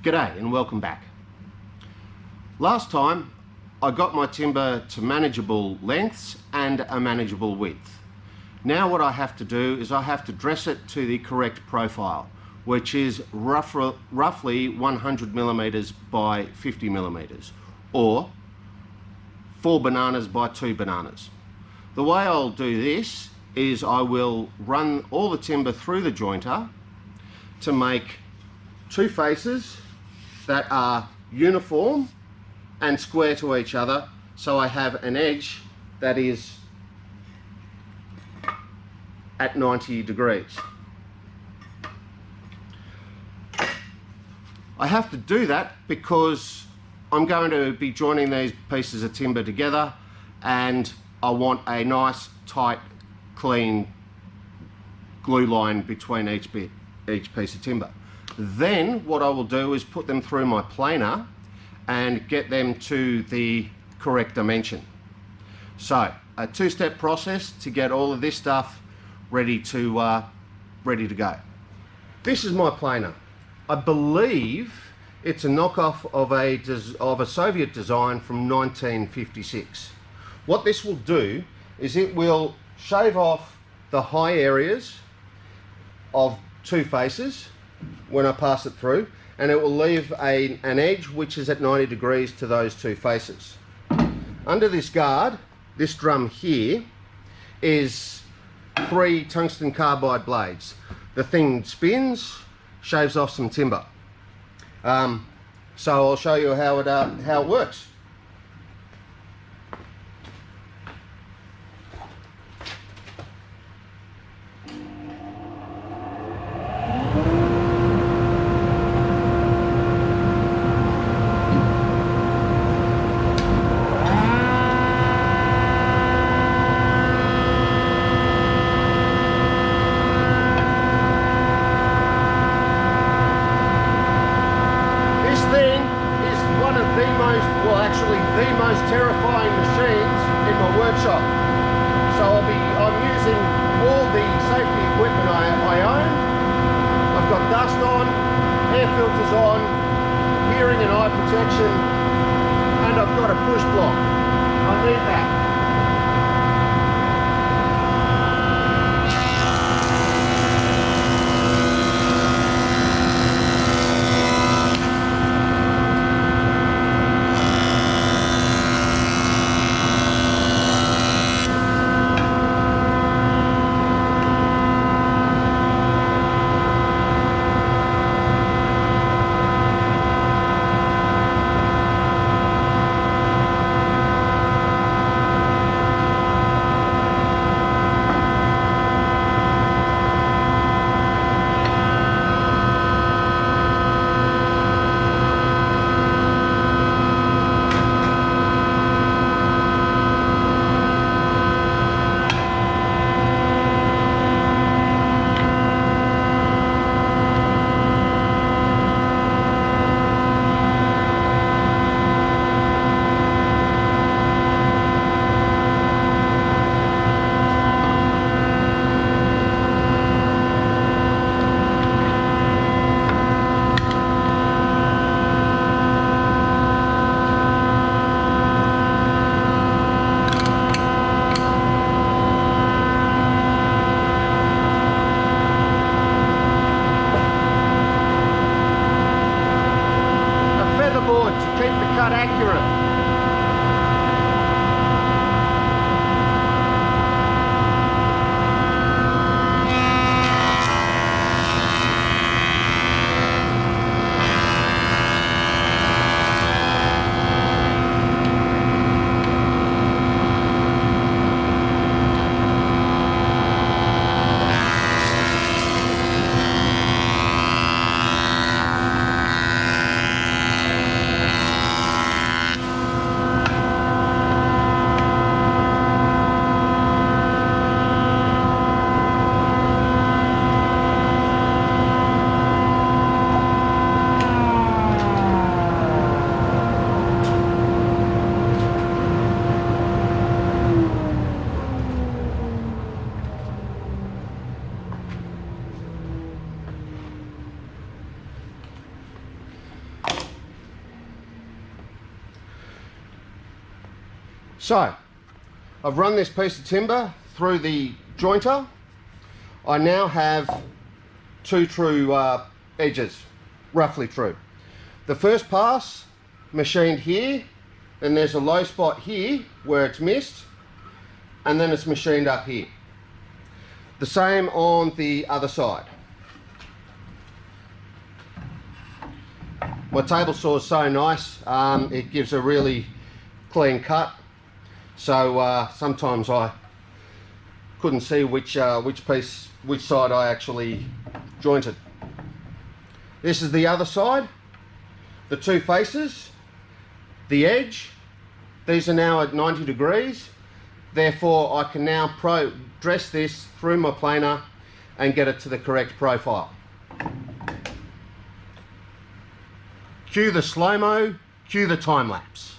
G'day and welcome back. Last time I got my timber to manageable lengths and a manageable width. Now what I have to do is I have to dress it to the correct profile, which is roughly 100 millimeters by 50 millimeters, or 4 bananas by 2 bananas. The way I'll do this is I will run all the timber through the jointer to make 2 faces that are uniform and square to each other, so I have an edge that is at 90 degrees. I have to do that because I'm going to be joining these pieces of timber together and I want a nice, tight, clean glue line between each piece of timber. Then what I will do is put them through my planer and get them to the correct dimension. So a 2-step process to get all of this stuff ready to go. This is my planer. I believe it's a knockoff of a Soviet design from 1956. What this will do is it will shave off the high areas of 2 faces when I pass it through, and it will leave an edge which is at 90 degrees to those 2 faces. Under this guard, this drum here, is 3 tungsten carbide blades. The thing spins, shaves off some timber. So I'll show you how it works. The most terrifying machines in my workshop. So I'm using all the safety equipment I own. I've got dust on, air filters on, hearing and eye protection, and I've got a push block. I need that. So I've run this piece of timber through the jointer. I now have two true edges, roughly true. The first pass machined here, then there's a low spot here where it's missed, and then it's machined up here. The same on the other side. My table saw is so nice, it gives a really clean cut. So sometimes I couldn't see which side I actually jointed. This is the other side, the two faces, the edge. These are now at 90 degrees. Therefore, I can now dress this through my planer and get it to the correct profile. Cue the slow-mo, cue the time lapse.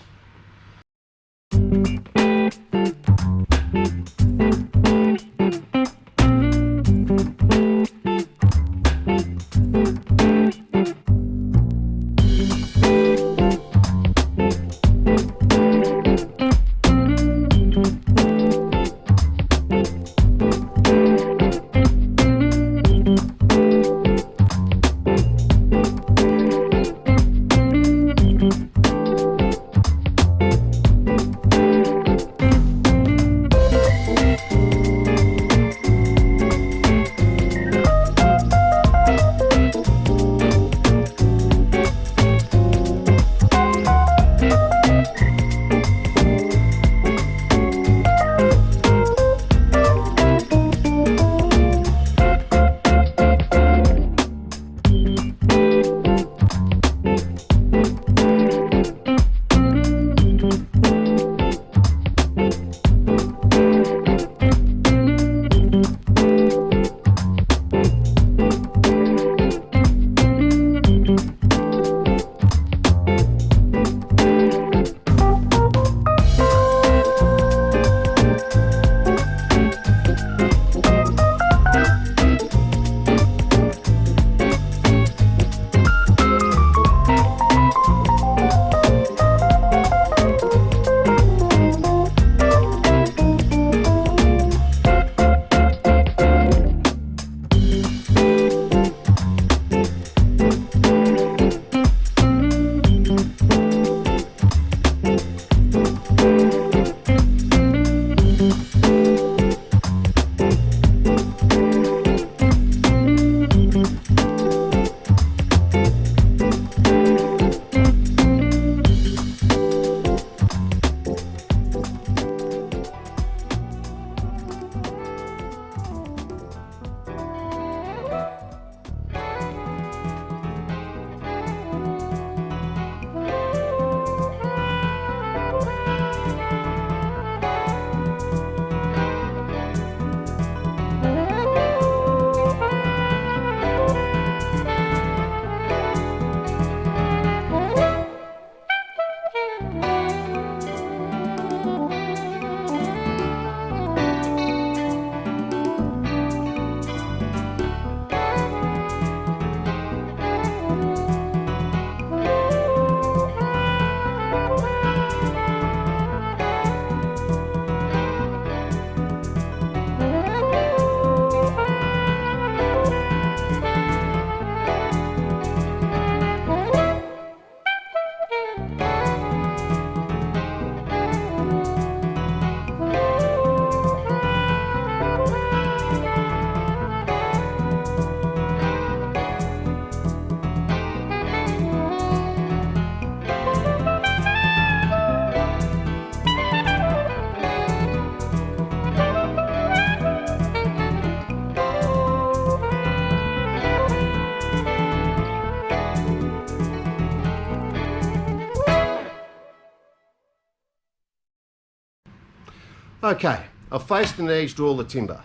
Okay, I've faced and edged all the timber.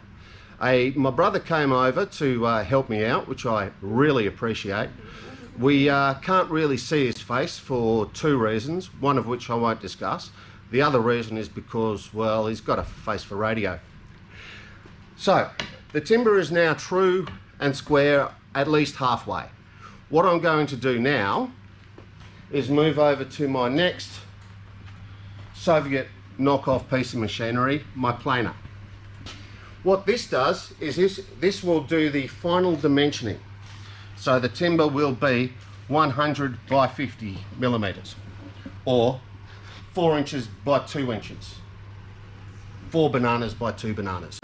My brother came over to help me out, which I really appreciate. We can't really see his face for two reasons, one of which I won't discuss. The other reason is because, well, he's got a face for radio. So, the timber is now true and square at least halfway. What I'm going to do now is move over to my next Soviet knockoff piece of machinery, my planer. What this does is this will do the final dimensioning. So the timber will be 100 by 50 millimeters, or 4 inches by 2 inches, 4 bananas by 2 bananas.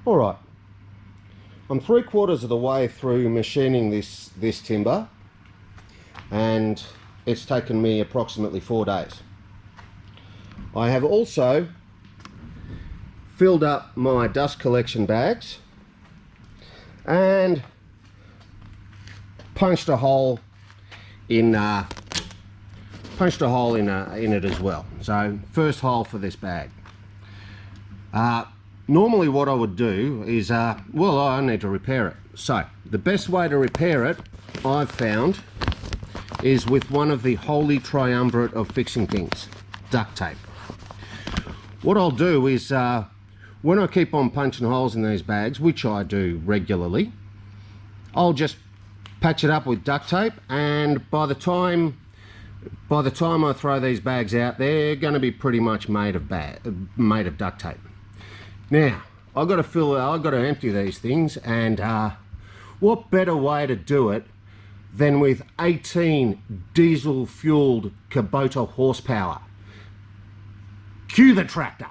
All right, I'm 3/4 of the way through machining this timber, and it's taken me approximately 4 days. I have also filled up my dust collection bags and punched a hole in it as well. So first hole for this bag. Normally what I would do is, well, I need to repair it. So the best way to repair it, I've found, is with one of the holy triumvirate of fixing things, duct tape. What I'll do is, when I keep on punching holes in these bags, which I do regularly, I'll just patch it up with duct tape, and by the time I throw these bags out, they're going to be pretty much made of duct tape. Now I've got to empty these things, and what better way to do it than with 18 diesel fueled Kubota horsepower. Cue the tractor.